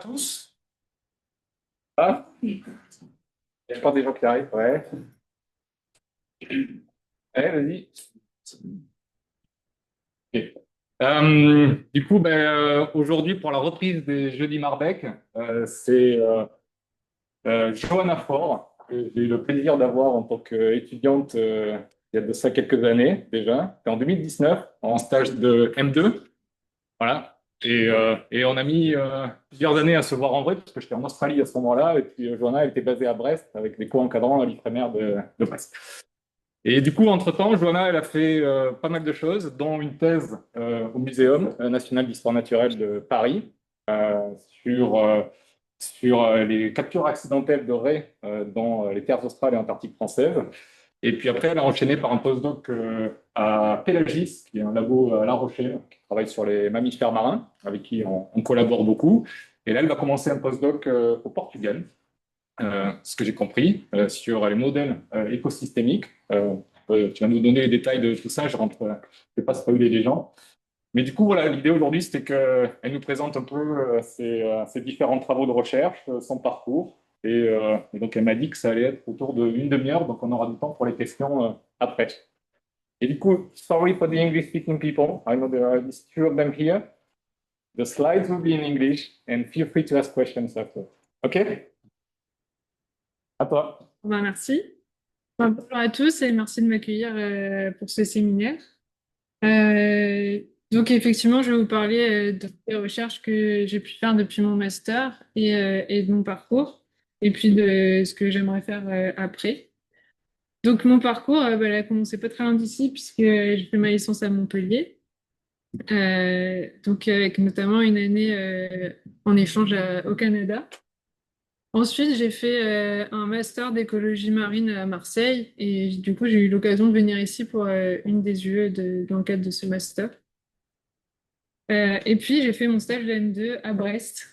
tous. Ah, il y a encore des gens qui arrivent, ouais. Ouais, vas-y. Ok. Du coup, aujourd'hui, pour la reprise des Jeudis Mardec, c'est Johanna Faure, que j'ai eu le plaisir d'avoir en tant qu'étudiante il y a de ça quelques années déjà. C'était en 2019, en stage de M2. Voilà. Et on a mis plusieurs années à se voir en vrai, parce que j'étais en Australie à ce moment-là, et puis Johanna, elle était basée à Brest, avec des co-encadrants à l'Ifremer de Brest. Et du coup, entre-temps, Johanna, elle a fait pas mal de choses, dont une thèse au Muséum national d'histoire naturelle de Paris euh, sur, euh, sur les captures accidentelles de raies dans les terres australes et antarctiques françaises. Et puis après, elle a enchaîné par un postdoc à Pélagis, qui est un labo à La Rochelle, qui travaille sur les mammifères marins, avec qui on collabore beaucoup. Et là, elle va commencer un postdoc au Portugal, ce que j'ai compris, sur les modèles écosystémiques. Tu vas nous donner les détails de tout ça, je rentre, je ne vais pas spoiler les gens. Mais du coup, voilà, l'idée aujourd'hui, c'était qu'elle nous présente un peu ses différents travaux de recherche, son parcours. Et donc, elle m'a dit que ça allait être autour d'une demi-heure, donc on aura du temps pour les questions après. Et du coup, sorry for the English-speaking people. I know there are at least two of them here. The slides will be in English, and feel free to ask questions after. OK? À toi. Merci. Bonjour à tous et merci de m'accueillir pour ce séminaire. Euh, donc effectivement, je vais vous parler des recherches que j'ai pu faire depuis mon master et de mon parcours, et puis de ce que j'aimerais faire après. Donc mon parcours, il a commencé pas très loin d'ici puisque j'ai fait ma licence à Montpellier, donc avec notamment une année en échange au Canada. Ensuite, j'ai fait un master d'écologie marine à Marseille et du coup, j'ai eu l'occasion de venir ici pour une des UE dans le cadre de ce master. Et puis, j'ai fait mon stage de M2 à Brest.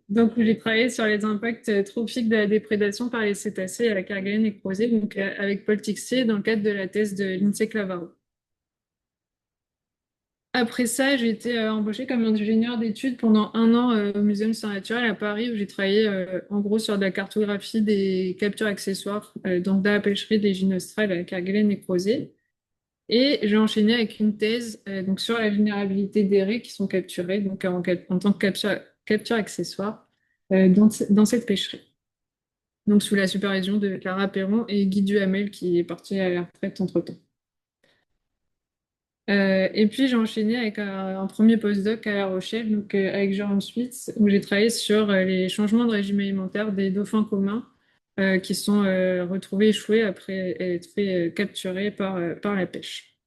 Donc, où j'ai travaillé sur les impacts trophiques de la déprédation par les cétacés à la Kerguelen et Crozet, donc avec Paul Tixier dans le cadre de la thèse de l'INSEE Clavaro. Après ça, j'ai été embauchée comme ingénieure d'études pendant un an au Muséum d'histoire naturelle à Paris, où j'ai travaillé en gros sur de la cartographie des captures accessoires, donc de la pêcherie des ginostrales à Kerguelen et Crozet. Et j'ai enchaîné avec une thèse donc sur la vulnérabilité des raies qui sont capturées donc en tant que capture accessoire dans cette pêcherie. Donc sous la supervision de Clara Perron et Guy Duhamel qui est parti à la retraite entre-temps. Et puis j'ai enchaîné avec un premier postdoc à La Rochelle, donc avec Jérôme Switz, où j'ai travaillé sur les changements de régime alimentaire des dauphins communs qui sont retrouvés échoués après être fait capturer par la pêche.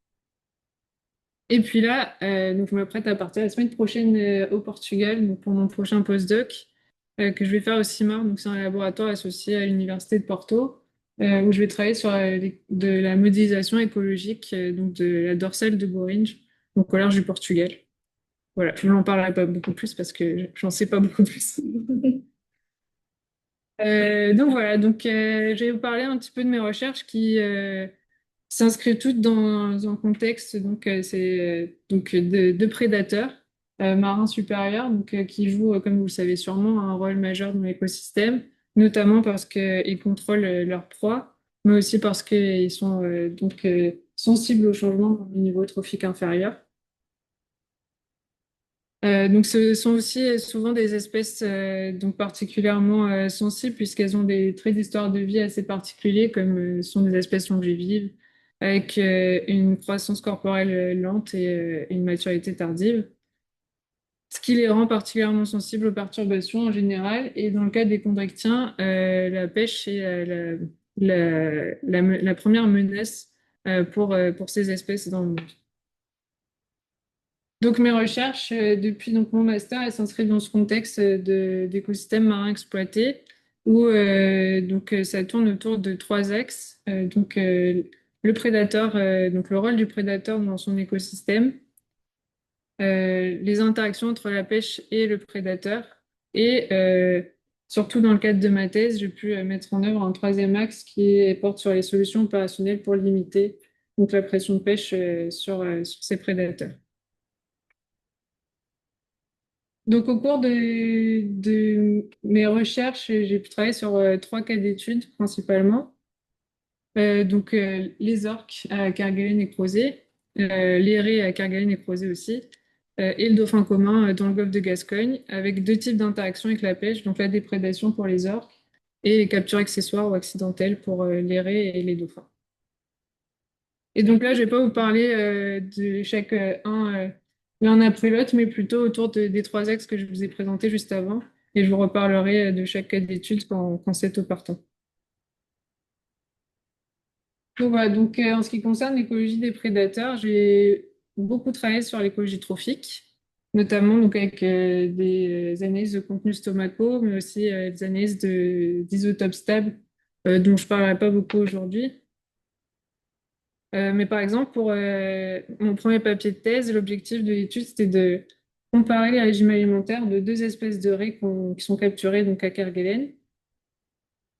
Et puis là, donc je m'apprête à partir la semaine prochaine au Portugal donc pour mon prochain postdoc que je vais faire au CIMAR, donc c'est un laboratoire associé à l'Université de Porto, où je vais travailler sur de la modélisation écologique donc de la dorsale de Boringe, donc au large du Portugal. Voilà, je n'en parlerai pas beaucoup plus parce que j'en sais pas beaucoup plus. Donc voilà, donc je vais vous parler un petit peu de mes recherches qui s'inscrivent toutes dans un contexte de prédateurs marins supérieurs donc, qui jouent, comme vous le savez sûrement, un rôle majeur dans l'écosystème, notamment parce qu'ils contrôlent leur proie, mais aussi parce qu'ils sont sensibles au changement dans le niveau trophique inférieur. Donc, ce sont aussi souvent des espèces donc particulièrement sensibles puisqu'elles ont des traits d'histoire de vie assez particuliers, comme sont des espèces longévives, avec une croissance corporelle lente et une maturité tardive, ce qui les rend particulièrement sensibles aux perturbations en général. Et dans le cas des chondrichthiens, la pêche est la première menace pour ces espèces dans le monde. Donc mes recherches depuis donc mon master, elles s'inscrivent dans ce contexte d'écosystèmes marins exploités où ça tourne autour de trois axes. Le prédateur, donc le rôle du prédateur dans son écosystème, les interactions entre la pêche et le prédateur et surtout dans le cadre de ma thèse, j'ai pu mettre en œuvre un troisième axe porte sur les solutions opérationnelles pour limiter donc la pression de pêche sur ces prédateurs. Donc, au cours de mes recherches, j'ai pu travailler sur trois cas d'études principalement. Les orques à Kerguelen et Crozet, les raies à Kerguelen et Crozet aussi, et le dauphin commun dans le golfe de Gascogne, avec deux types d'interactions avec la pêche, donc la déprédation pour les orques et les captures accessoires ou accidentelles pour les raies et les dauphins. Et donc là, je vais pas vous parler de chaque l'un après l'autre, mais plutôt autour des trois axes que je vous ai présentés juste avant. Et je vous reparlerai de chaque cas d'étude quand c'est opportun. Donc voilà, en ce qui concerne l'écologie des prédateurs, j'ai beaucoup travaillé sur l'écologie trophique, notamment donc avec des analyses de contenus stomacaux, mais aussi des analyses d'isotopes stables, dont je ne parlerai pas beaucoup aujourd'hui. Mais par exemple, pour mon premier papier de thèse, l'objectif de l'étude, c'était de comparer les régimes alimentaires de deux espèces de raies qui sont capturées donc à Kerguelen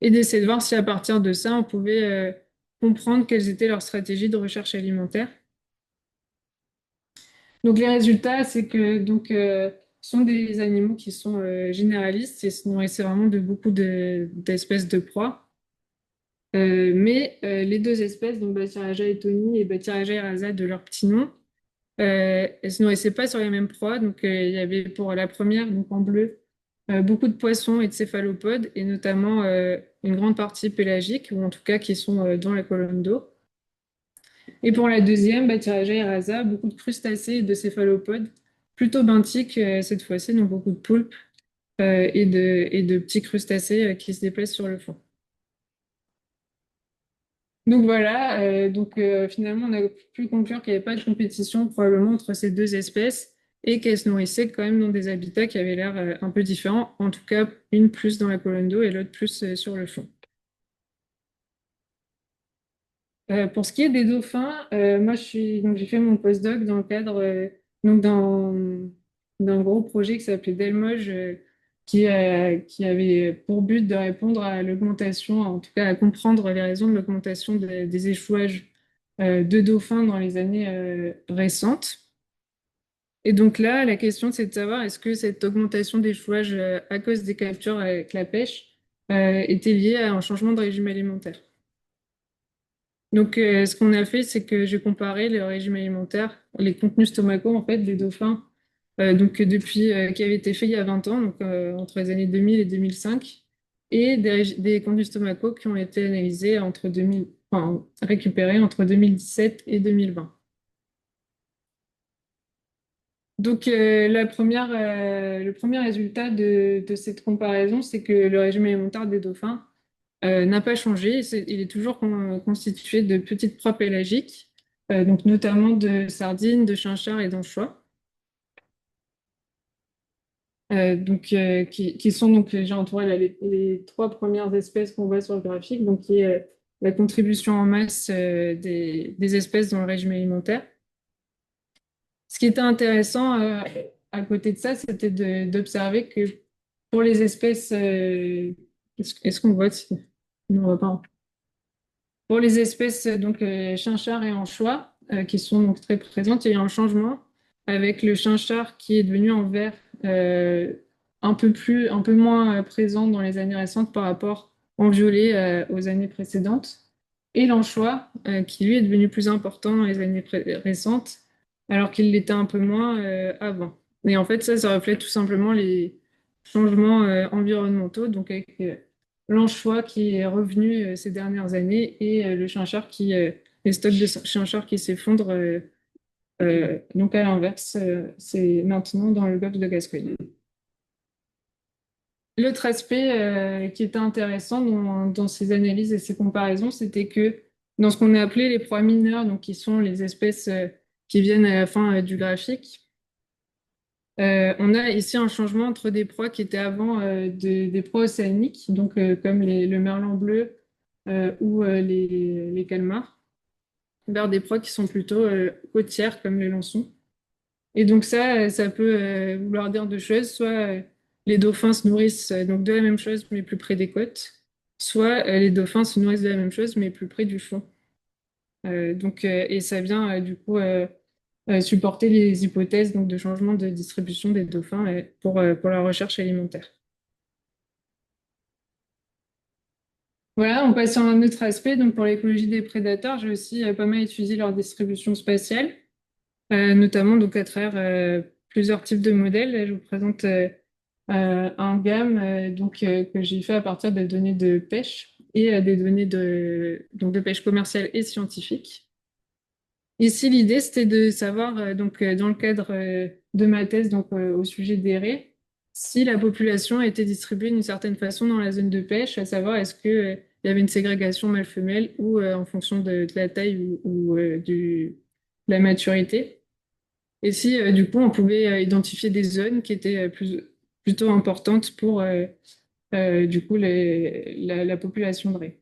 et d'essayer de voir si à partir de ça, on pouvait comprendre quelles étaient leurs stratégies de recherche alimentaire. Donc les résultats, c'est que ce sont des animaux qui sont généralistes et se nourrissaient vraiment de beaucoup d'espèces de proies. Mais les deux espèces, donc Bathyrraja etoni et Bathyrraja erasa de leur petit nom, elles se nourrissaient pas sur les mêmes proies. Il y avait pour la première, donc en bleu, beaucoup de poissons et de céphalopodes, et notamment une grande partie pélagique, ou en tout cas qui sont dans la colonne d'eau. Et pour la deuxième, Bathyrraja erasa, beaucoup de crustacés et de céphalopodes, plutôt benthiques cette fois-ci, donc beaucoup de poulpes et de petits crustacés qui se déplacent sur le fond. Donc voilà, finalement on a pu conclure qu'il n'y avait pas de compétition probablement entre ces deux espèces et qu'elles se nourrissaient quand même dans des habitats qui avaient l'air un peu différents, en tout cas une plus dans la colonne d'eau et l'autre plus sur le fond. Pour ce qui est des dauphins, moi j'ai fait mon postdoc dans le cadre donc d'un gros projet qui s'appelait Delmoge, qui avait pour but de répondre à l'augmentation, en tout cas à comprendre les raisons de l'augmentation des échouages de dauphins dans les années récentes. Et donc là, la question c'est de savoir est-ce que cette augmentation d'échouages à cause des captures avec la pêche était liée à un changement de régime alimentaire. Ce qu'on a fait, c'est que j'ai comparé le régime alimentaire, les contenus stomacaux en fait des dauphins, depuis qui avait été fait il y a 20 ans, entre les années 2000 et 2005, et des contenus stomacaux qui ont été analysés enfin, récupérés entre 2017 et 2020. Le premier résultat de cette comparaison, c'est que le régime alimentaire des dauphins n'a pas changé. Il est toujours constitué de petites proies pélagiques, donc notamment de sardines, de chinchards et d'anchois, qui sont j'ai entouré là, les trois premières espèces qu'on voit sur le graphique, donc qui est la contribution en masse des espèces dans le régime alimentaire. Ce qui était intéressant à côté de ça, c'était d'observer que pour les espèces, est-ce qu'on voit non, on voit pas. Pour les espèces chinchard et anchois, qui sont donc très présentes, il y a eu un changement avec le chinchard qui est devenu en vert euh, un peu moins présent dans les années récentes par rapport en violet aux années précédentes, et l'anchois qui lui est devenu plus important dans les années récentes, alors qu'il l'était un peu moins avant. Et en fait, ça reflète tout simplement les changements environnementaux, donc avec l'anchois qui est revenu ces dernières années et les stocks de chinchards qui s'effondrent. Donc à l'inverse, c'est maintenant dans le golfe de Gascogne. L'autre aspect qui était intéressant dans ces analyses et ces comparaisons, c'était que dans ce qu'on a appelé les proies mineures, donc qui sont les espèces qui viennent à la fin du graphique, on a ici un changement entre des proies qui étaient avant des proies océaniques, comme le merlan bleu ou les calmars, vers des proies qui sont plutôt côtières, comme les lançons. Et donc ça peut vouloir dire deux choses. Soit les dauphins se nourrissent donc de la même chose, mais plus près des côtes, soit les dauphins se nourrissent de la même chose, mais plus près du fond. Et ça vient du coup supporter les hypothèses donc, de changement de distribution des dauphins pour la recherche alimentaire. Voilà, on passe sur un autre aspect. Donc, pour l'écologie des prédateurs, j'ai aussi pas mal étudié leur distribution spatiale, notamment donc, à travers plusieurs types de modèles. Là, je vous présente un gamme que j'ai fait à partir des données de pêche et des données donc, de pêche commerciale et scientifique. Ici, l'idée, c'était de savoir, dans le cadre de ma thèse au sujet des raies, si la population était distribuée d'une certaine façon dans la zone de pêche, à savoir est-ce que, il y avait une ségrégation mâle-femelle ou en fonction de la taille ou de la maturité. Et si, du coup, on pouvait identifier des zones qui étaient plutôt importantes pour, du coup, la population de raies.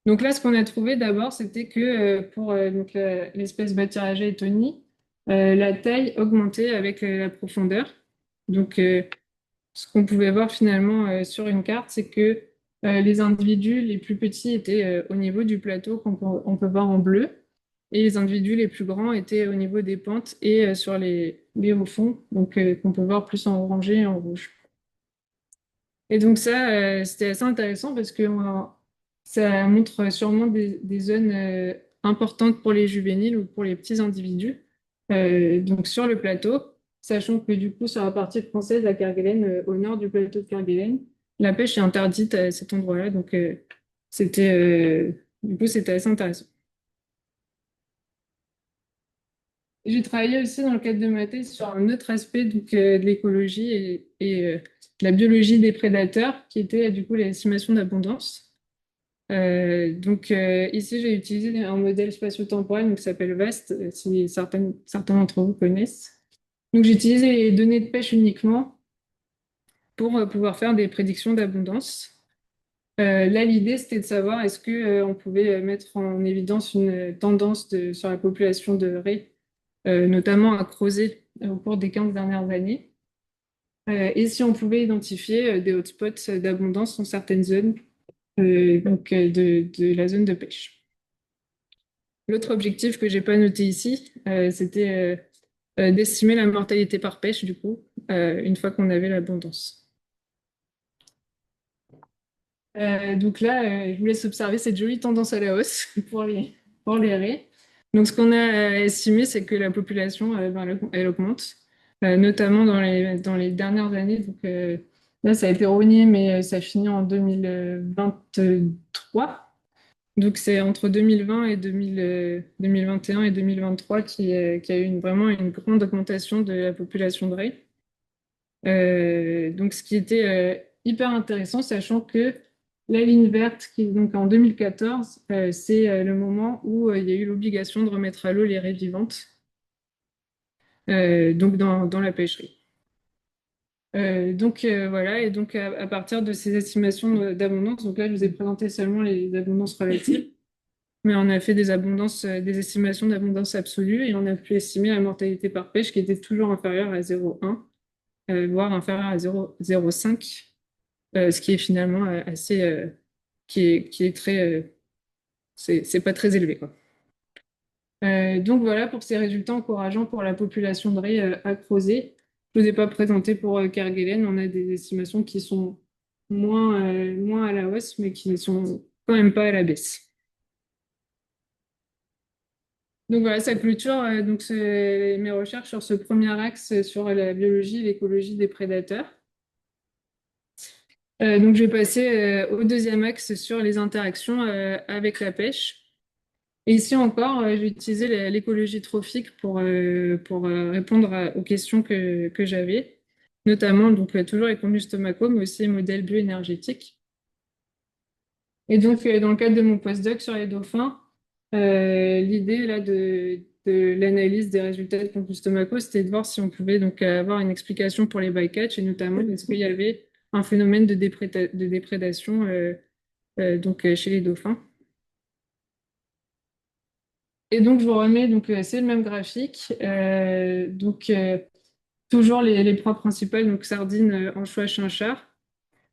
Donc là, ce qu'on a trouvé d'abord, c'était que pour l'espèce Bathyrragia etoni, la taille augmentait avec la profondeur. Donc, ce qu'on pouvait voir finalement sur une carte, c'est que les individus les plus petits étaient au niveau du plateau on peut voir en bleu, et les individus les plus grands étaient au niveau des pentes et sur les hauts fonds, qu'on peut voir plus en orangé et en rouge. Et donc ça, c'était assez intéressant parce que ça montre sûrement des zones importantes pour les juvéniles ou pour les petits individus. Donc sur le plateau, sachant que du coup sur la partie française à Kerguelen, au nord du plateau de Kerguelen, la pêche est interdite à cet endroit-là. Donc c'était du coup c'était assez intéressant. J'ai travaillé aussi dans le cadre de ma thèse sur un autre aspect de l'écologie et de la biologie des prédateurs, qui était du coup l'estimation d'abondance. Ici, j'ai utilisé un modèle spatio-temporel qui s'appelle VAST, si certains d'entre vous connaissent. Donc, j'ai utilisé les données de pêche uniquement pour pouvoir faire des prédictions d'abondance. Là, l'idée, c'était de savoir est-ce que, on pouvait mettre en évidence une tendance sur la population de raies, notamment à creuser au cours des 15 dernières années. Et si on pouvait identifier des hotspots d'abondance dans certaines zones de la zone de pêche. L'autre objectif que j'ai pas noté ici, c'était d'estimer la mortalité par pêche, du coup, une fois qu'on avait l'abondance. Donc là, je vous laisse observer cette jolie tendance à la hausse pour les raies. Donc, ce qu'on a estimé, c'est que la population, elle augmente, notamment dans les dernières années. Donc, là, ça a été rogné, mais ça finit en 2023. Donc, c'est entre 2020 et 2021 et 2023 qui a eu vraiment une grande augmentation de la population de raies. Donc, ce qui était hyper intéressant, sachant que la ligne verte, qui est donc en 2014, c'est le moment où il y a eu l'obligation de remettre à l'eau les raies vivantes, donc dans la pêcherie. Voilà, et donc à partir de ces estimations d'abondance, donc là je vous ai présenté seulement les abondances relatives, mais on a fait des abondances, des estimations d'abondance absolue et on a pu estimer la mortalité par pêche qui était toujours inférieure à 0,1, voire inférieure à 0,05, ce qui est finalement assez, qui est très, c'est pas très élevé, quoi. Donc voilà pour ces résultats encourageants pour la population de raies à creuser. Je ne vous ai pas présenté pour Kerguelen, on a des estimations qui sont moins à la hausse, mais qui ne sont quand même pas à la baisse. Donc voilà, ça clôture mes recherches sur ce premier axe sur la biologie et l'écologie des prédateurs. Donc je vais passer au deuxième axe sur les interactions avec la pêche. Et ici encore, j'ai utilisé l'écologie trophique pour répondre aux questions que j'avais, notamment toujours les contenus stomaco, mais aussi les modèles bioénergétiques. Et donc, dans le cadre de mon postdoc sur les dauphins, l'idée là de l'analyse des résultats de contenus stomaco, c'était de voir si on pouvait donc avoir une explication pour les bycatch et notamment est-ce qu'il y avait un phénomène de déprédation chez les dauphins. Et donc, je vous remets, c'est le même graphique. Toujours les proies principales, donc sardines, anchois, chinchard.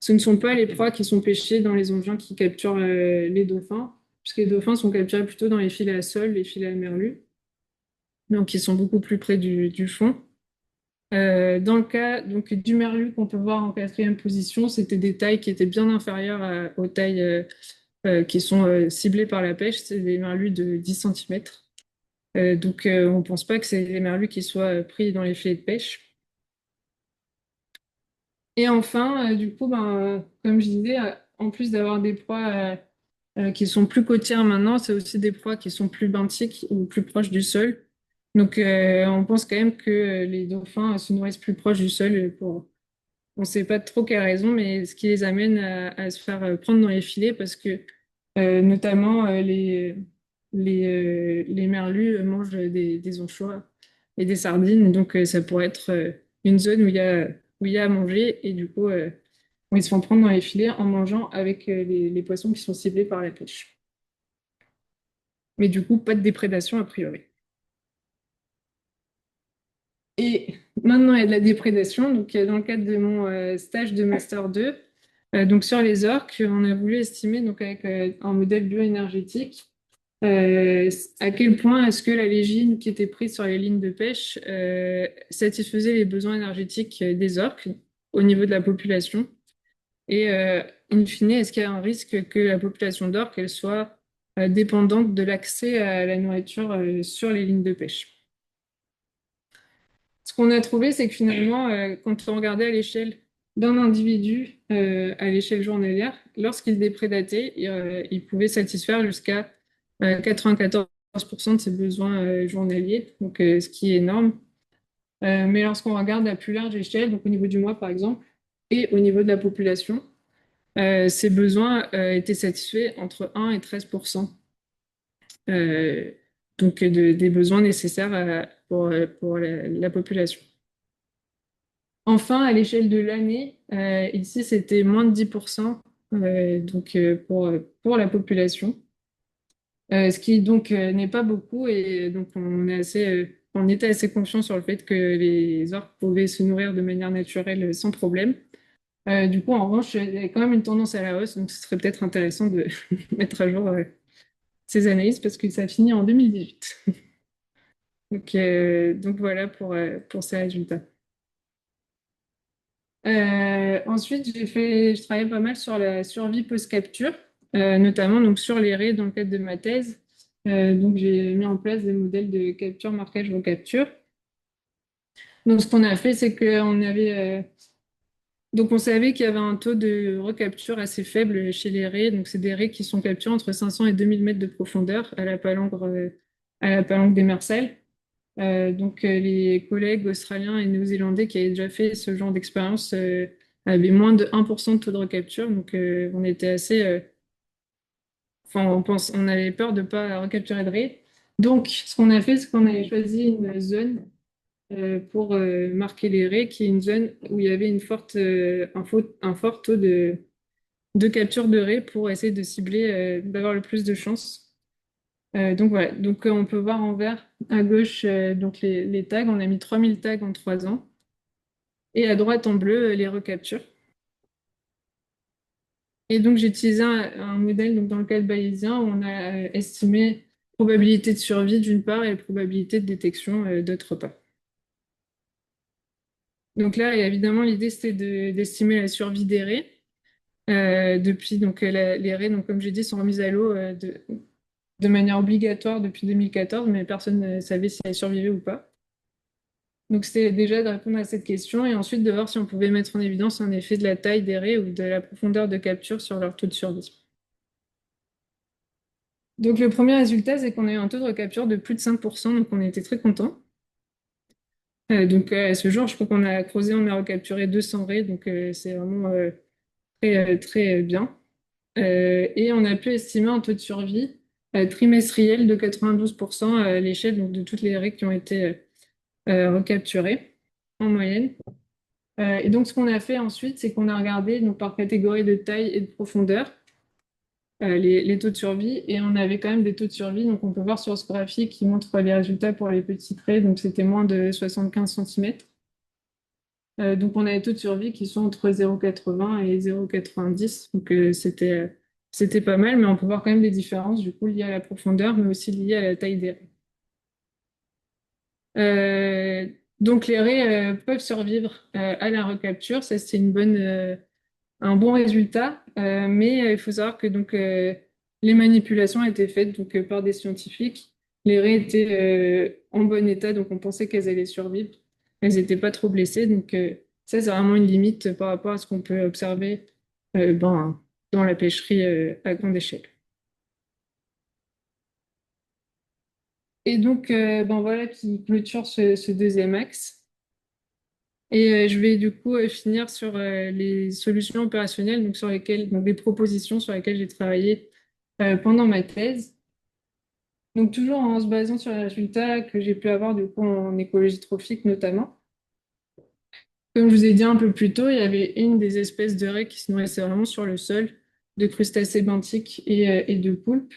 Ce ne sont pas les proies qui sont pêchées dans les engins qui capturent les dauphins. puisque les dauphins sont capturés plutôt dans les filets à sol, les filets à merlu, donc ils sont beaucoup plus près du fond. Dans le cas donc, du merlu qu'on peut voir en quatrième position, c'était des tailles qui étaient bien inférieures aux tailles qui sont ciblées par la pêche, c'est des merlus de 10 centimètres. Donc on ne pense pas que c'est les merlus qui soient pris dans les filets de pêche. Et enfin, du coup, comme je disais, en plus d'avoir des proies qui sont plus côtières maintenant, c'est aussi des proies qui sont plus benthiques ou plus proches du sol. Donc, on pense quand même que les dauphins se nourrissent plus proches du sol on ne sait pas trop quelle raison, mais ce qui les amène à se faire prendre dans les filets parce que notamment les merlus mangent des anchois et des sardines. Donc, ça pourrait être une zone où il y a à manger et du coup, où ils se font prendre dans les filets en mangeant avec les poissons qui sont ciblés par la pêche. Mais du coup, pas de déprédation a priori. Et maintenant, il y a de la déprédation. Donc, dans le cadre de mon stage de Master 2, donc sur les orques, on a voulu estimer, donc avec un modèle bioénergétique, à quel point est-ce que la légine qui était prise sur les lignes de pêche satisfaisait les besoins énergétiques des orques au niveau de la population. Et in fine, est-ce qu'il y a un risque que la population d'orques elle soit dépendante de l'accès à la nourriture sur les lignes de pêche? Ce qu'on a trouvé, c'est que finalement, quand on regardait à l'échelle d'un individu, à l'échelle journalière, lorsqu'il déprédatait, il pouvait satisfaire jusqu'à 94% de ses besoins journaliers, donc ce qui est énorme. Mais lorsqu'on regarde à plus large échelle, donc au niveau du mois par exemple, et au niveau de la population, ces besoins étaient satisfaits entre 1 et 13%. euh, donc des besoins nécessaires pour la population. Enfin, à l'échelle de l'année, ici c'était moins de 10%, donc pour la population. Ce qui donc n'est pas beaucoup et donc on était assez confiant sur le fait que les orques pouvaient se nourrir de manière naturelle sans problème. Du coup, en revanche, il y a quand même une tendance à la hausse, donc ce serait peut-être intéressant de mettre à jour ces analyses parce que ça finit en 2018. Donc voilà pour ces résultats. Ensuite, je travaillais pas mal sur la survie post-capture, notamment donc sur les raies dans le cadre de ma thèse. Donc j'ai mis en place des modèles de capture, marquage, recapture. Donc ce qu'on a fait, c'est qu'on avait donc on savait qu'il y avait un taux de recapture assez faible chez les raies. Donc c'est des raies qui sont capturées entre 500 et 2000 mètres de profondeur à la palangre démersale. Les collègues australiens et néo-zélandais qui avaient déjà fait ce genre d'expérience avaient moins de 1% de taux de recapture. Donc on était assez... Enfin, on avait peur de ne pas recapturer de raies. Donc ce qu'on a fait, c'est qu'on avait choisi une zone pour marquer les raies, qui est une zone où il y avait un fort taux de capture de raies pour essayer de cibler, d'avoir le plus de chances. Donc voilà, donc on peut voir en vert à gauche donc les tags, on a mis 3000 tags en 3 ans, et à droite en bleu les recaptures. Et donc j'ai utilisé un modèle donc, dans le cadre bayésien où on a estimé probabilité de survie d'une part et probabilité de détection d'autre part. Donc là, évidemment, l'idée c'était d'estimer la survie des raies. Depuis donc les raies, donc comme j'ai dit, sont remises à l'eau de manière obligatoire depuis 2014, mais personne ne savait si elles survivaient ou pas. Donc, c'était déjà de répondre à cette question et ensuite de voir si on pouvait mettre en évidence un effet de la taille des raies ou de la profondeur de capture sur leur taux de survie. Donc, le premier résultat, c'est qu'on a eu un taux de recapture de plus de 5%, donc on était très contents. À ce jour, je crois qu'on a creusé, on a recapturé 200 raies, donc c'est vraiment très bien. Et on a pu estimer un taux de survie trimestriel de 92% à l'échelle donc, de toutes les raies qui ont été recapturées en moyenne. Et donc, ce qu'on a fait ensuite, c'est qu'on a regardé donc, par catégorie de taille et de profondeur les taux de survie. Et on avait quand même des taux de survie. Donc, on peut voir sur ce graphique qui montre les résultats pour les petits traits. Donc, c'était moins de 75 cm. Donc, on a des taux de survie qui sont entre 0,80 et 0,90. Donc, c'était c'était pas mal, mais on peut voir quand même des différences, du coup, liées à la profondeur, mais aussi liées à la taille des raies. Euh, donc les raies peuvent survivre à la recapture, ça c'est un bon résultat, mais il faut savoir que les manipulations étaient faites par des scientifiques. Les raies étaient en bon état, donc on pensait qu'elles allaient survivre. Elles n'étaient pas trop blessées, ça c'est vraiment une limite par rapport à ce qu'on peut observer dans la pêcherie à grande échelle. Et voilà qui clôture ce deuxième axe. Et je vais du coup finir sur les solutions opérationnelles, donc des propositions sur lesquelles j'ai travaillé pendant ma thèse. Donc toujours en se basant sur les résultats que j'ai pu avoir du coup en écologie trophique notamment. Comme je vous ai dit un peu plus tôt, il y avait une des espèces de raies qui se nourrissait vraiment sur le sol, de crustacés benthiques et de poulpes.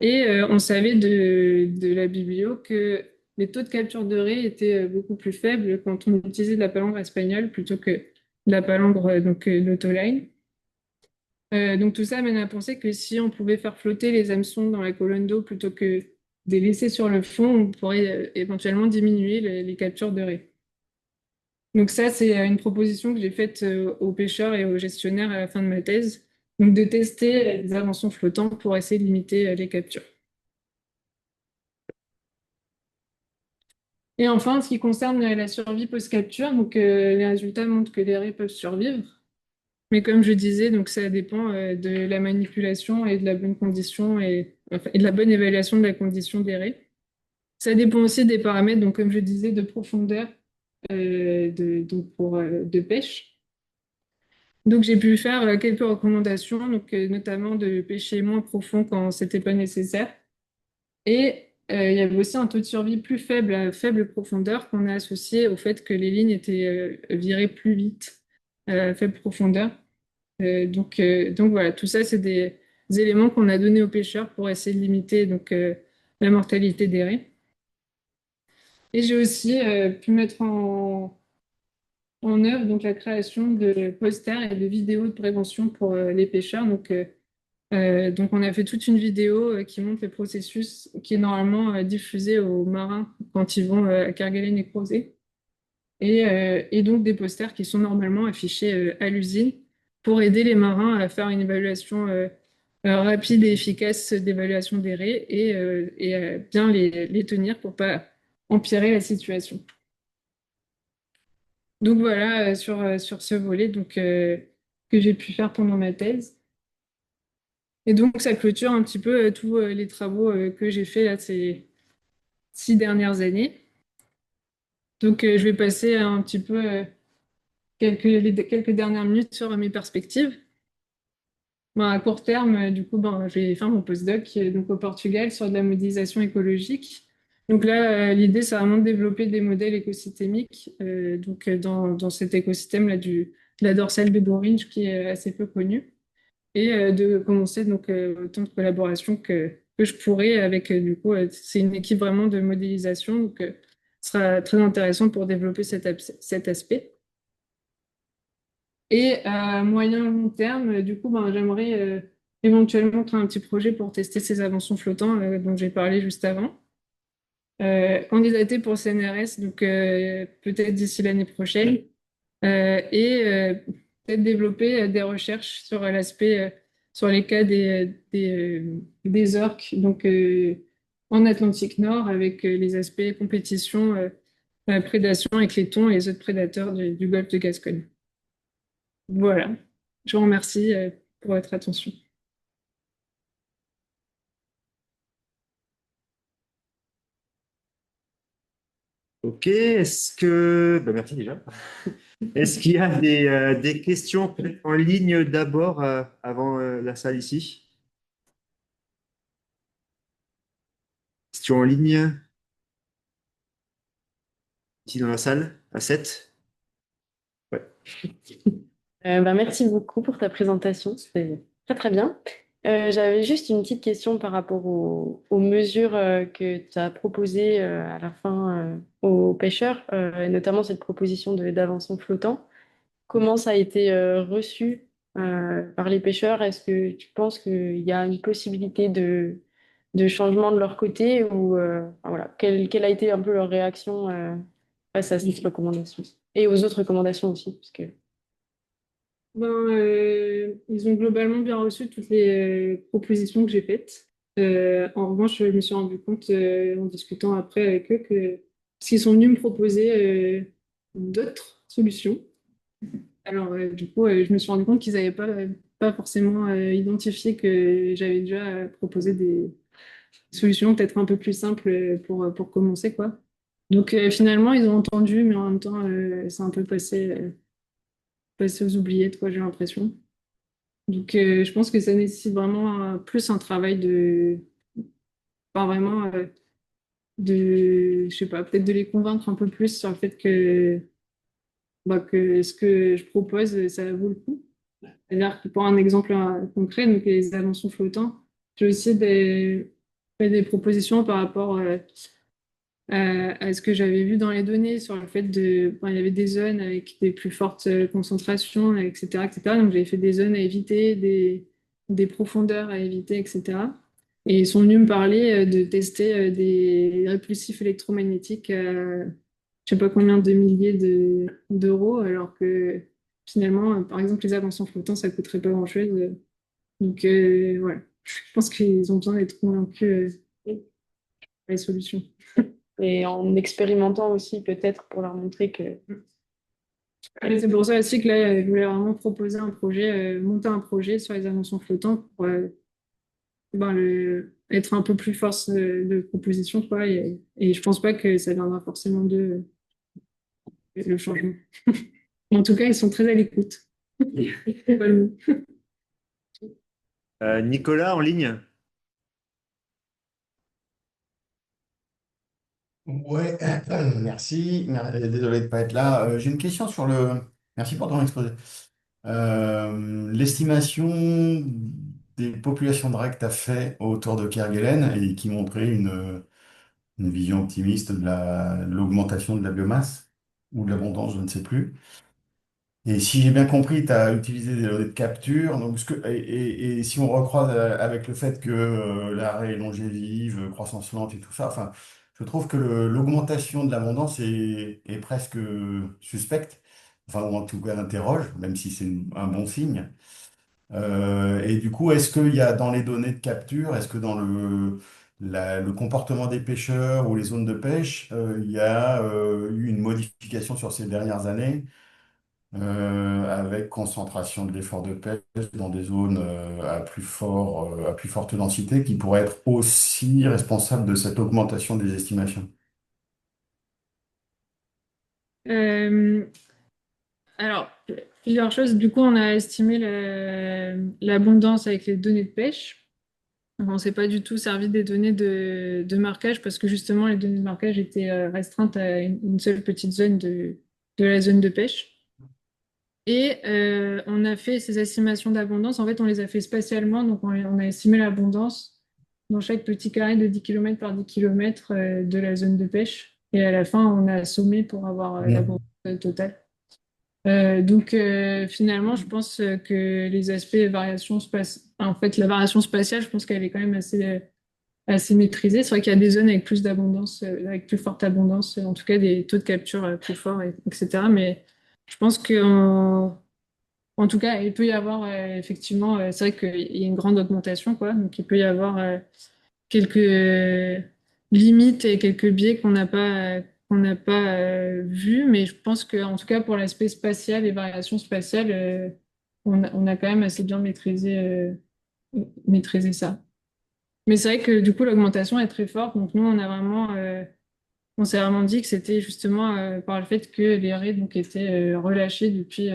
Et on savait de la biblio que les taux de capture de raies étaient beaucoup plus faibles quand on utilisait de la palangre espagnole plutôt que de la palangre d'Autoline. Donc tout ça amène à penser que si on pouvait faire flotter les hameçons dans la colonne d'eau plutôt que de les laisser sur le fond, on pourrait éventuellement diminuer les captures de raies. Donc ça, c'est une proposition que j'ai faite aux pêcheurs et aux gestionnaires à la fin de ma thèse, donc de tester des hameçons flottants pour essayer de limiter les captures. Et enfin, en ce qui concerne la survie post-capture, les résultats montrent que les raies peuvent survivre. Mais comme je disais, donc ça dépend de la manipulation et de la bonne condition et de la bonne évaluation de la condition des raies. Ça dépend aussi des paramètres, donc comme je disais, de profondeur de pêche. Donc j'ai pu faire quelques recommandations, notamment de pêcher moins profond quand c'était pas nécessaire. Et il y avait aussi un taux de survie plus faible à faible profondeur qu'on a associé au fait que les lignes étaient virées plus vite à faible profondeur. Donc voilà, tout ça, c'est des éléments qu'on a donnés aux pêcheurs pour essayer de limiter la mortalité des raies. Et j'ai aussi pu mettre en œuvre la création de posters et de vidéos de prévention pour les pêcheurs. Donc on a fait toute une vidéo qui montre le processus qui est normalement diffusé aux marins quand ils vont à Kerguelen et Crozet. Et donc des posters qui sont normalement affichés à l'usine pour aider les marins à faire une évaluation rapide et efficace d'évaluation des raies et à bien les tenir pour pas empirer la situation. Donc voilà sur ce volet que j'ai pu faire pendant ma thèse. Et donc ça clôture un petit peu tous les travaux que j'ai fait là, ces 6 dernières années. Je vais passer un petit peu quelques dernières minutes sur mes perspectives. Bon, à court terme, je vais faire mon postdoc au Portugal sur de la modélisation écologique. Donc là, l'idée, c'est vraiment de développer des modèles écosystémiques dans cet écosystème-là de la dorsale de Goringe qui est assez peu connu et de commencer autant de collaborations que je pourrais avec, c'est une équipe vraiment de modélisation, ce sera très intéressant pour développer cet aspect. Et à moyen long terme, j'aimerais éventuellement créer un petit projet pour tester ces avançons flottants dont j'ai parlé juste avant. Candidater pour le CNRS, peut-être d'ici l'année prochaine, et peut-être développer des recherches sur sur les cas des orques, en Atlantique Nord, avec les aspects compétition, prédation avec les thons et les autres prédateurs du golfe de Gascogne. Voilà. Je vous remercie pour votre attention. Ok, merci déjà. Est-ce qu'il y a des questions peut-être en ligne d'abord avant la salle ici? Questions en ligne ici dans la salle à 7. Ouais. Merci beaucoup pour ta présentation, c'était très très bien. J'avais juste une petite question par rapport aux mesures que tu as proposées à la fin aux pêcheurs, et notamment cette proposition d'avancement flottant. Comment ça a été reçu par les pêcheurs. Est-ce que tu penses qu'il y a une possibilité de changement de leur côté ou enfin, voilà, quelle a été un peu leur réaction face à cette recommandation et aux autres recommandations aussi, parce que Ben, ils ont globalement bien reçu toutes les propositions que j'ai faites. En revanche, je me suis rendu compte en discutant après avec eux que parce qu'ils sont venus me proposer d'autres solutions. Alors, du coup, je me suis rendu compte qu'ils n'avaient pas forcément identifié que j'avais déjà proposé des solutions peut-être un peu plus simples pour commencer, quoi. Donc, finalement, ils ont entendu, mais en même temps, c'est un peu passé aux oubliettes, quoi, j'ai l'impression. Donc, je pense que ça nécessite vraiment plus un travail pas vraiment je sais pas, peut-être de les convaincre un peu plus sur le fait que ce que je propose, ça vaut le coup. C'est-à-dire que pour un exemple concret, donc les avançons flottants, j'ai aussi fait des propositions par rapport à ce que j'avais vu dans les données sur le fait il y avait des zones avec des plus fortes concentrations, etc., etc. Donc j'avais fait des zones à éviter, des profondeurs à éviter, etc. Et ils sont venus me parler de tester des répulsifs électromagnétiques je sais pas combien de milliers d'euros, alors que finalement, par exemple, les avions flottants, ça coûterait pas grand-chose. Donc, voilà. Je pense qu'ils ont besoin d'être convaincus par les solutions. et en expérimentant aussi peut-être pour leur montrer que Et c'est pour ça aussi que là, je voulais vraiment proposer un projet, monter un projet sur les avions flottants pour être un peu plus force de proposition, quoi. Et je pense pas que ça viendra forcément de le changement. En tout cas, ils sont très à l'écoute. C'est pas le mot. Nicolas en ligne? Ouais, merci. Désolé de ne pas être là. J'ai une question sur le. Merci pour ton exposé. L'estimation des populations de raies que tu as fait autour de Kerguelen et qui montrait une vision optimiste de l'augmentation de la biomasse ou de l'abondance, je ne sais plus. Et si j'ai bien compris, tu as utilisé des données de capture. Donc et si on recroise avec le fait que la raie est longévive, croissance lente et tout ça, enfin, je trouve que l'augmentation de l'abondance est presque suspecte, enfin, ou en tout cas interroge, même si c'est un bon signe. Et du coup, est-ce qu'il y a dans les données de capture, est-ce que dans le comportement des pêcheurs ou les zones de pêche, il y a eu une modification sur ces dernières années? Avec concentration de l'effort de pêche dans des zones à plus forte densité qui pourraient être aussi responsables de cette augmentation des estimations. Euh, alors, plusieurs choses. Du coup, on a estimé l'abondance avec les données de pêche. On ne s'est pas du tout servi des données de marquage parce que justement, les données de marquage étaient restreintes à une seule petite zone de la zone de pêche. Et on a fait ces estimations d'abondance. En fait, on les a fait spatialement. Donc, on a estimé l'abondance dans chaque petit carré de 10 km par 10 km de la zone de pêche. Et à la fin, on a sommé pour avoir l'abondance totale. Donc finalement, je pense que les aspects variation spatiale, en fait, la variation spatiale, je pense qu'elle est quand même assez maîtrisée. C'est vrai qu'il y a des zones avec plus d'abondance, avec plus forte abondance, en tout cas des taux de capture plus forts, etc. Mais je pense en tout cas, il peut y avoir effectivement, c'est vrai qu'il y a une grande augmentation, quoi. Donc il peut y avoir quelques limites et quelques biais qu'on n'a pas vus, mais je pense que en tout cas pour l'aspect spatial et variations spatiales, on a quand même assez bien maîtrisé ça. Mais c'est vrai que du coup l'augmentation est très forte, donc nous on s'est vraiment dit que c'était justement par le fait que les raies donc étaient relâchées depuis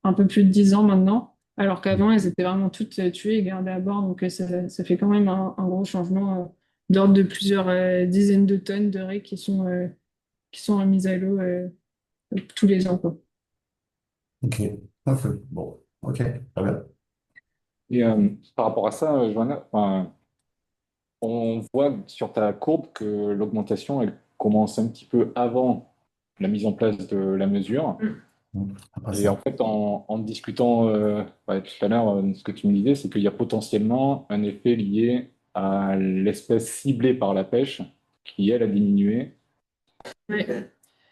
un peu plus de 10 ans maintenant, alors qu'avant, elles étaient vraiment toutes tuées et gardées à bord. Donc, ça fait quand même un gros changement d'ordre de plusieurs dizaines de tonnes de raies qui sont remises à l'eau tous les ans, quoi. Ok, ok, bon, ok, très bien. Et par rapport à ça, Johanna, enfin, on voit sur ta courbe que l'augmentation, elle commence un petit peu avant la mise en place de la mesure. Après Et en ça. fait, en discutant tout à l'heure, ce que tu me disais, c'est qu'il y a potentiellement un effet lié à l'espèce ciblée par la pêche, qui, elle, a diminué, Ouais.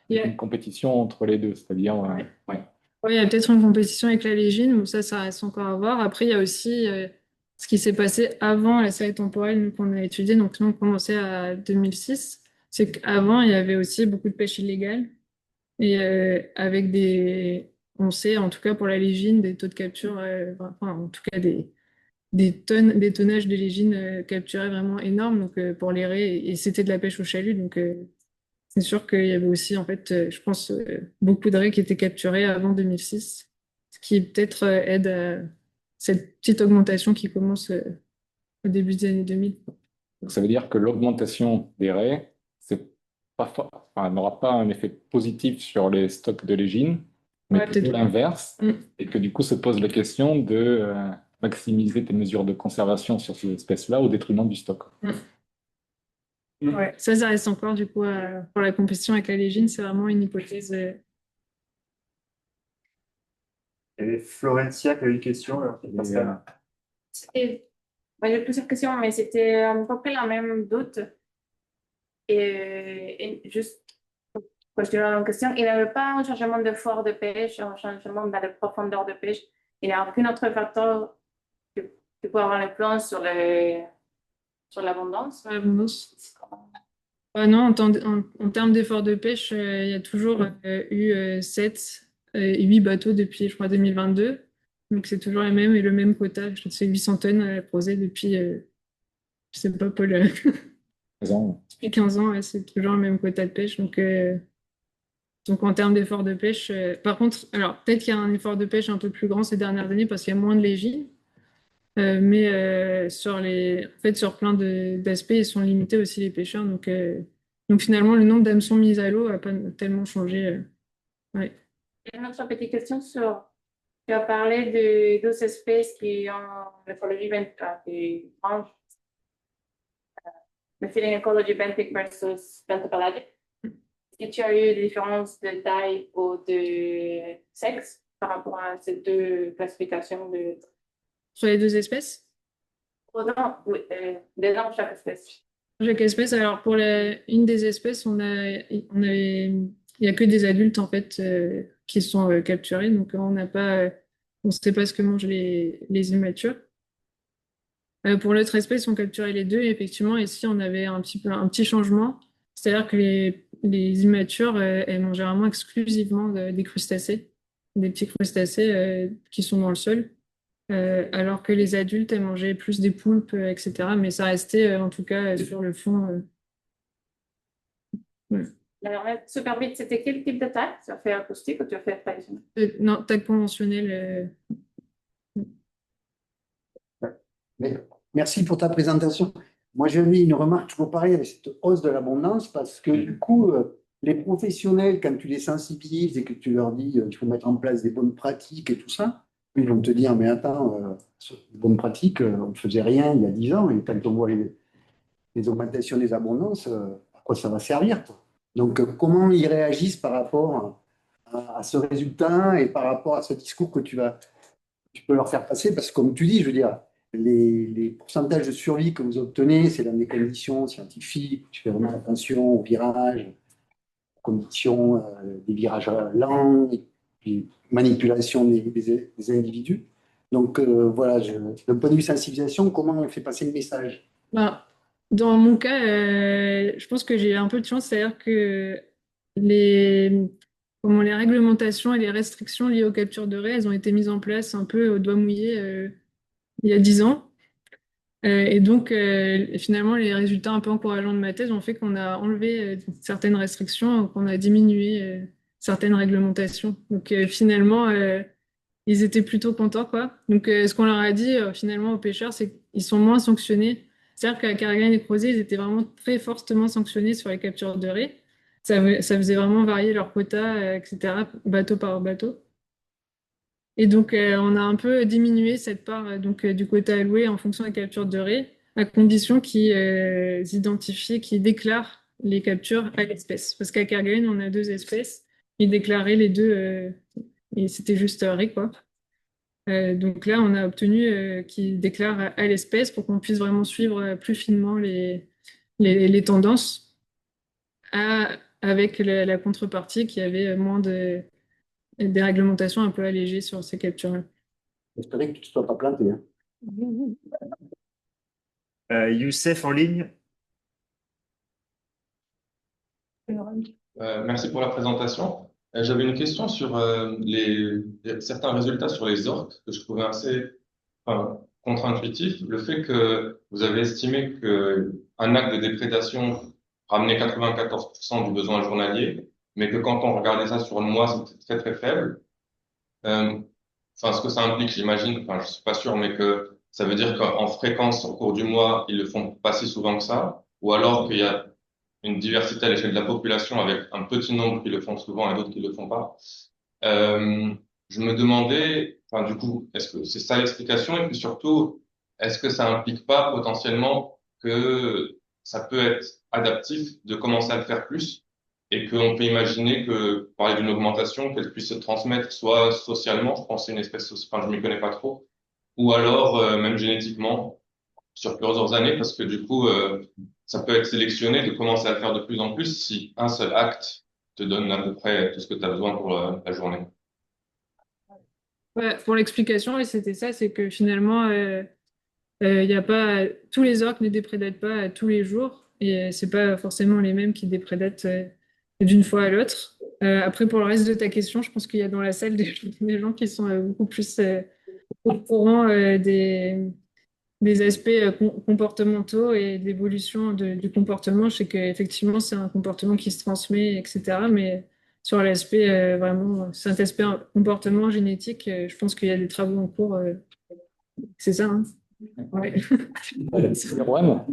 Il y a, une compétition entre les deux, c'est-à-dire, ouais. ouais, il y a peut-être une compétition avec la Légine, mais ça reste encore à voir. Après, il y a aussi ce qui s'est passé avant la série temporelle nous, qu'on a étudiée. Donc, nous, on commençait à 2006. C'est qu'avant, il y avait aussi beaucoup de pêche illégale. Et avec on sait, en tout cas pour la légine, des taux de capture, enfin, en tout cas des tonnages de légine capturés vraiment énormes donc, pour les raies. Et c'était de la pêche au chalut. Donc, c'est sûr qu'il y avait aussi, en fait, je pense, beaucoup de raies qui étaient capturées avant 2006, ce qui peut-être aide à cette petite augmentation qui commence au début des années 2000. Donc, ça veut dire que l'augmentation des raies, c'est pas, enfin, n'aura pas un effet positif sur les stocks de légine, mais Ouais, plutôt peut-être. l'inverse, Mm. et que du coup se pose la question de maximiser tes mesures de conservation sur ces espèces-là au détriment du stock. Ouais. Ça reste encore, du coup, pour la compétition avec la légine, c'est vraiment une hypothèse. Il y avait Florencia qui a une question. Alors, Pascal. Et, j'ai plusieurs questions, mais c'était à peu près la même doute. Et juste pour continuer la question, il n'y avait pas un changement de fort de pêche, un changement dans la profondeur de pêche. Il n'y a aucun autre facteur qui, qui peut avoir l'influence sur l'abondance. Ouais, bon, non, en termes d'effort de pêche, il y a toujours eu 7 et 8 bateaux depuis, je crois, 2022. Donc c'est toujours les mêmes et le même quota. Je crois que c'est 800 tonnes posées depuis, je sais pas, Paul, depuis 15 ans, ouais, c'est toujours le même quota de pêche. Donc en termes d'effort de pêche, par contre, alors peut-être qu'il y a un effort de pêche un peu plus grand ces dernières années parce qu'il y a moins de légines. Mais en fait, sur plein d'aspects, ils sont limités aussi les pêcheurs. Donc finalement, le nombre d'hameçons mis à l'eau n'a pas tellement changé. Ouais. Et une autre petite question sur, tu as parlé de deux espèces qui ont l'écologie qui mangent le feeding ecology benthic versus bentopelagic. Est-ce que tu as eu des différences de taille ou de sexe par rapport à ces deux classifications de... Sur les deux espèces, Non, oui, des noms de chaque espèce. chaque espèce, alors pour une des espèces, il n'y a que des adultes en fait qui sont capturés. Donc on ne sait pas ce que mangent les immatures. Pour l'autre espèce, on capturait les deux. Et effectivement, ici, on avait un petit changement. C'est-à-dire que les immatures, elles mangent vraiment exclusivement des crustacés, des petits crustacés qui sont dans le sol. Alors que les adultes, elles mangeaient plus des poulpes, etc. Mais ça restait, en tout cas, sur le fond. Ouais. Alors, super vite, c'était quel type de taille? Tu as fait acoustique ou tu as fait traditionnel? Non, tag conventionnel. Mais merci pour ta présentation. Moi, j'ai mis une remarque toujours pareille avec cette hausse de l'abondance parce que du coup, les professionnels, quand tu les sensibilises et que tu leur dis qu'il faut mettre en place des bonnes pratiques et tout ça, ils vont te dire, mais attends, sur les bonnes pratiques, on ne faisait rien il y a 10 ans et quand on voit les augmentations des abondances, à quoi ça va servir, quoi. Donc, comment ils réagissent par rapport à ce résultat et par rapport à ce discours que tu peux leur faire passer? Parce que, comme tu dis, je veux dire, les pourcentages de survie que vous obtenez, c'est dans des conditions scientifiques, où tu fais vraiment attention aux virages, aux conditions des virages lents, et puis manipulation des individus. Donc, voilà, d'un point de vue sensibilisation, comment on fait passer le message? Ben, dans mon cas, je pense que j'ai un peu de chance, c'est-à-dire que les, les réglementations et les restrictions liées aux captures de raies, elles ont été mises en place un peu au doigt mouillé il y a 10 ans. Et donc, finalement, les résultats un peu encourageants de ma thèse ont fait qu'on a enlevé certaines restrictions, qu'on a diminué certaines réglementations. Donc, finalement, ils étaient plutôt contents, quoi. Donc, ce qu'on leur a dit, finalement, aux pêcheurs, c'est qu'ils sont moins sanctionnés. C'est-à-dire qu'à Carignan et Crozet, ils étaient vraiment très fortement sanctionnés sur les captures de raies. Ça faisait vraiment varier leur quota, etc., bateau par bateau. Et donc, on a un peu diminué cette part du quota alloué en fonction des captures de raies, à condition qu'ils identifient, qu'ils déclarent les captures à l'espèce. Parce qu'à Kerguelen, on a deux espèces. Ils déclaraient les deux et c'était juste riz, quoi. Donc là, on a obtenu qu'ils déclarent à l'espèce pour qu'on puisse vraiment suivre plus finement les tendances avec la contrepartie qui avait moins des réglementations un peu allégées sur ces captures-là. J'espère que tu ne te sois pas planté, hein. Youssef en ligne. Merci pour la présentation. J'avais une question sur certains résultats sur les orques que je trouvais assez contre-intuitif. Le fait que vous avez estimé qu'un acte de déprédation ramenait 94% du besoin journalier, mais que quand on regardait ça sur le mois, c'était très très faible. Ce que ça implique, j'imagine, je suis pas sûr, mais que ça veut dire qu'en fréquence au cours du mois, ils le font pas si souvent que ça, ou alors qu'il y a une diversité à l'échelle de la population avec un petit nombre qui le font souvent et d'autres qui le font pas. Je me demandais, du coup, est-ce que c'est ça l'explication? Et puis surtout, est-ce que ça implique pas potentiellement que ça peut être adaptif de commencer à le faire plus et qu'on peut imaginer que, parler d'une augmentation, qu'elle puisse se transmettre soit socialement, je pense que c'est une espèce, je m'y connais pas trop, ou alors même génétiquement sur plusieurs années parce que du coup, ça peut être sélectionné de commencer à le faire de plus en plus si un seul acte te donne à peu près tout ce que tu as besoin pour la journée. Ouais, pour l'explication, et c'était ça, c'est que finalement, y a pas, tous les orques ne déprédatent pas tous les jours, et c'est pas forcément les mêmes qui déprédatent d'une fois à l'autre. Après, pour le reste de ta question, je pense qu'il y a dans la salle des gens qui sont beaucoup plus au courant des aspects comportementaux et d'évolution du comportement. Je sais qu'effectivement, c'est un comportement qui se transmet, etc. Mais sur l'aspect vraiment, cet aspect comportement génétique, je pense qu'il y a des travaux en cours. C'est ça, hein? Ouais. C'est Erwan.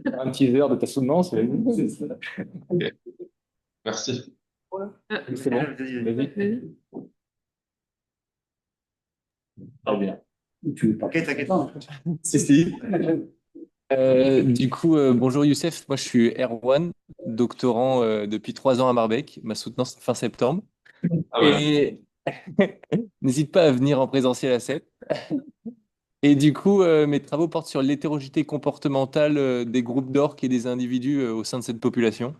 Un teaser de ta soutenance. Ok. Merci. Ah, C'est bon. Vas-y. Vas-y. Très bien. Ok, t'inquiète pas. Si. Bonjour Youssef, moi je suis Erwan, doctorant depuis 3 ans à Marbec, ma soutenance fin septembre. Ah ouais. Et n'hésite pas à venir en présentiel à 7. Et mes travaux portent sur l'hétérogénéité comportementale des groupes d'orques et des individus au sein de cette population.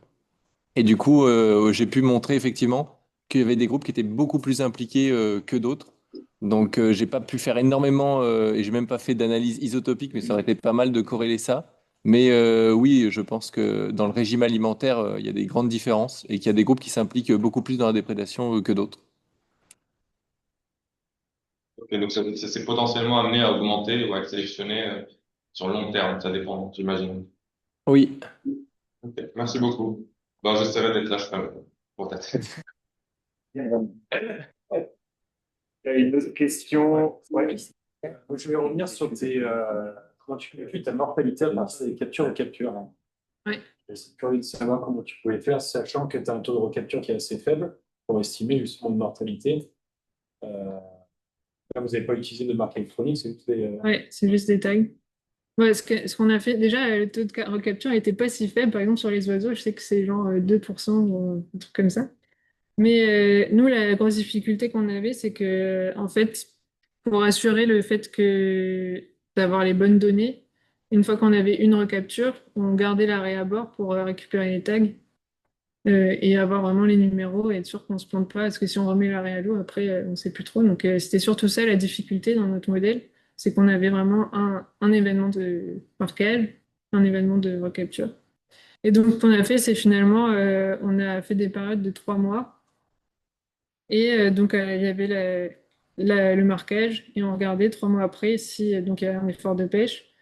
Et j'ai pu montrer effectivement qu'il y avait des groupes qui étaient beaucoup plus impliqués que d'autres. Donc, j'ai pas pu faire énormément et j'ai même pas fait d'analyse isotopique, mais ça aurait été pas mal de corréler ça. Mais oui, je pense que dans le régime alimentaire, il y a des grandes différences et qu'il y a des groupes qui s'impliquent beaucoup plus dans la déprédation que d'autres. Ok, donc ça s'est potentiellement amené à augmenter ou à être sélectionné sur le long terme, ça dépend, j'imagine. Oui. Ok, merci beaucoup. J'essaierai d'être là, je ferai pour ta tête. Il y a une autre question. Ouais. Je vais revenir sur comment tu calcules ta mortalité à partir des captures et captures. ouais. C'est curieux de savoir comment tu pouvais faire, sachant que tu as un taux de recapture qui est assez faible pour estimer justement une mortalité. Là, vous n'avez pas utilisé de marque électronique, c'est juste Ouais, c'est juste des tags. Ouais, ce qu'on a fait, déjà, le taux de recapture n'était pas si faible. Par exemple, sur les oiseaux, je sais que c'est genre 2% ou un truc comme ça. Mais nous, la grosse difficulté qu'on avait, c'est que, en fait, pour assurer le fait que d'avoir les bonnes données, une fois qu'on avait une recapture, on gardait l'arrêt à bord pour récupérer les tags et avoir vraiment les numéros et être sûr qu'on ne se plante pas. Parce que si on remet l'arrêt à l'eau, après, on ne sait plus trop. Donc, c'était surtout ça la difficulté dans notre modèle, c'est qu'on avait vraiment un événement de marquage, un événement de recapture. Et donc, ce qu'on a fait, c'est finalement, on a fait des périodes de 3 mois. Et donc, il y avait le marquage et on regardait 3 mois après si donc, il y avait un effort de pêche,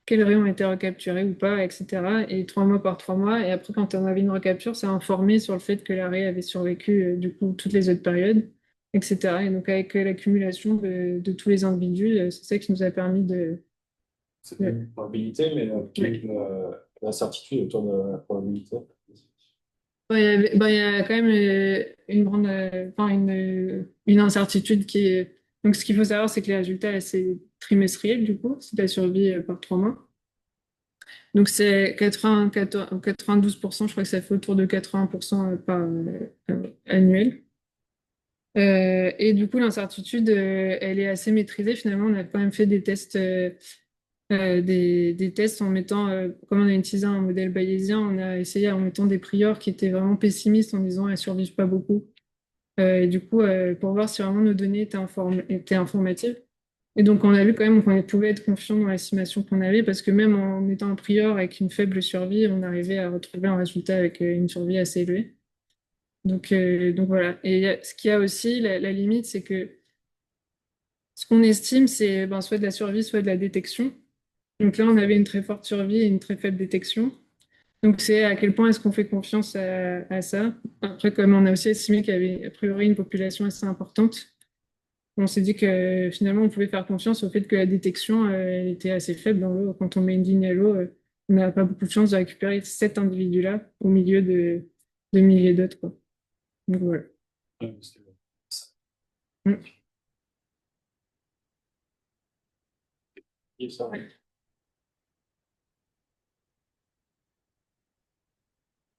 quels rayons ont été recapturés ou pas, etc. Et 3 mois par 3 mois. Et après, quand on avait une recapture, ça informait sur le fait que l'arrêt avait survécu du coup toutes les autres périodes, etc. Et donc, avec l'accumulation de tous les individus, c'est ça qui nous a permis de. c'est pas une probabilité, mais l'incertitude autour de la probabilité. Il y a quand même une grande, enfin, une incertitude qui est. Donc, ce qu'il faut savoir, c'est que les résultats, c'est trimestriel, du coup, c'est la survie par 3 mois. Donc, c'est 92%, je crois que ça fait autour de 80% par annuel. Et du coup, l'incertitude, elle est assez maîtrisée. Finalement, on a quand même fait des tests, des tests en mettant, comme on a utilisé un modèle bayésien, on a essayé en mettant des priors qui étaient vraiment pessimistes en disant elles survivent pas beaucoup. Et du coup, pour voir si vraiment nos données étaient informatives. Et donc, on a vu quand même qu'on pouvait être confiant dans l'estimation qu'on avait, parce que même en mettant un prior avec une faible survie, on arrivait à retrouver un résultat avec une survie assez élevée. Donc voilà. Et ce qu'il y a aussi, la limite, c'est que ce qu'on estime, c'est ben, soit de la survie, soit de la détection. Donc là, on avait une très forte survie et une très faible détection. Donc c'est à quel point est-ce qu'on fait confiance à ça. Après, comme on a aussi estimé qu'il y avait a priori une population assez importante, on s'est dit que finalement, on pouvait faire confiance au fait que la détection elle était assez faible dans l'eau. Quand on met une ligne à l'eau, on n'a pas beaucoup de chance de récupérer cet individu-là au milieu de milliers d'autres, quoi. Donc voilà. Mm. Et ça,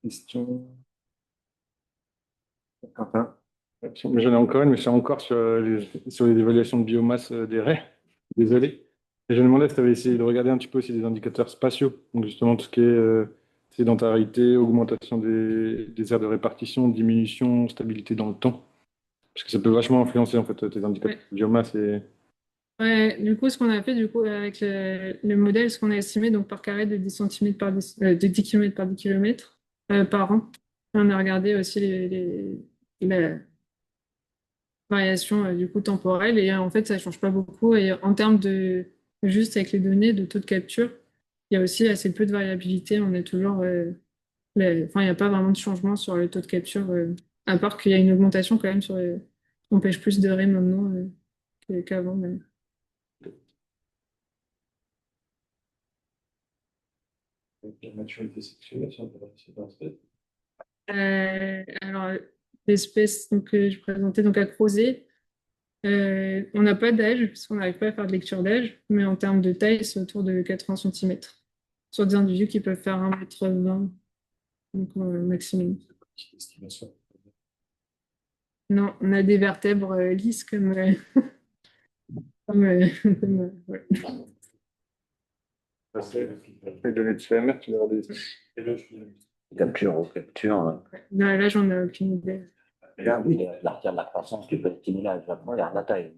Question. Quentin. J'en ai encore une, mais c'est encore sur les évaluations de biomasse des raies. Désolé. Et je me demandais si tu avais essayé de regarder un petit peu aussi des indicateurs spatiaux. Donc justement, tout ce qui est sédentarité, augmentation des aires de répartition, diminution, stabilité dans le temps. Parce que ça peut vachement influencer en fait tes indicateurs de biomasse. Et... Ouais, du coup, ce qu'on a fait du coup, avec le modèle, ce qu'on a estimé donc, par carré de 10 cm de 10 km par 10 km par an. Et on a regardé aussi la variation du coup temporelle et en fait, ça ne change pas beaucoup. Et en termes de juste avec les données de taux de capture, il y a aussi assez peu de variabilité. On est toujours, enfin, il n'y a pas vraiment de changement sur le taux de capture, à part qu'il y a une augmentation quand même sur on pêche plus de raies maintenant qu'avant. la maturité sexuelle, ça, c'est pas fait. Alors, l'espèce donc, que je présentais donc à Crozet, on n'a pas d'âge, parce qu'on n'arrive pas à faire de lecture d'âge, mais en termes de taille, c'est autour de 80 cm. Sur des individus qui peuvent faire 1,20 m, donc maximum. Estimation. Non, on a des vertèbres lisses comme. Ouais. Les données de CMR, tu verras des... Capture. Non, là, j'en ai aucune idée. Là, oui, l'artère de la croissance, tu peux estimer là, regarde la taille.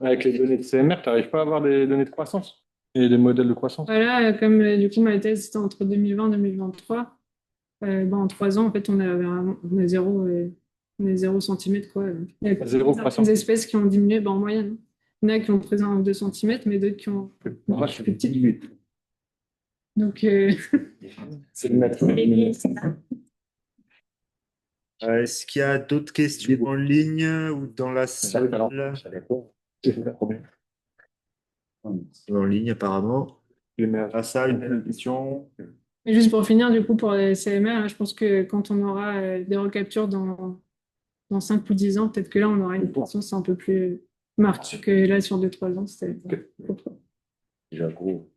Avec les données de CMR, tu n'arrives pas à avoir des données de croissance et des modèles de croissance. Voilà, comme du coup, ma thèse, c'était entre 2020 et 2023. En 3 ans, en fait, on est 0 centimètre, quoi. Il y a certaines espèces qui ont diminué, en moyenne. Il y en a qui ont pris 1 ou 2 centimètres, mais d'autres qui ont plus petit. Donc, c'est le maître. Est-ce qu'il y a d'autres questions en ligne ou dans la salle? En ligne, apparemment. La salle, une question. Mais juste pour finir, du coup, pour les CMR, je pense que quand on aura des recaptures dans 5 ou 10 ans, peut-être que là, on aura une puissance un peu plus marquée que là, sur 2-3 ans. C'était déjà gros.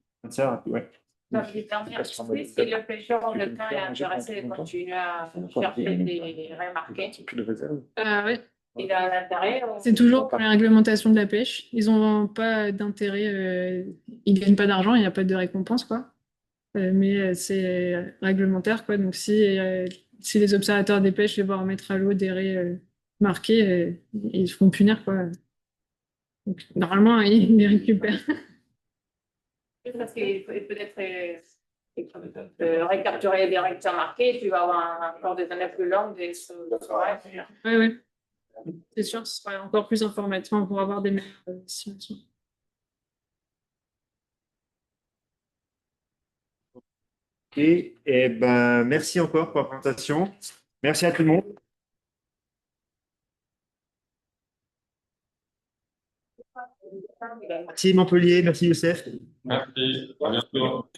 Ouais. La dernière chose, si le pêcheur en le temps est intéressé de continuer à chercher des remarqués, ouais. il a l'intérêt. C'est toujours pour la réglementation de la pêche. Ils n'ont pas d'intérêt, ils ne gagnent pas d'argent, il n'y a pas de récompense, quoi. Mais c'est réglementaire, quoi. Donc si les observateurs des pêches les voient remettre à l'eau des raies marquées, ils se font punir, quoi. Donc, normalement, ils les récupèrent. Parce qu'il peut être récapturer des recteurs marqués, tu vas avoir encore des années plus longues. Oui. C'est sûr, ce sera encore plus informatif pour avoir des meilleures estimations. Ok, merci encore pour la présentation. Merci à tout le monde. Merci Montpellier, merci Youssef. Merci, à bientôt.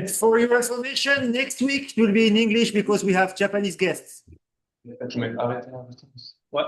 For your information, next week it will be in English because we have Japanese guests. Je vais arrêter la réponse. Ouais.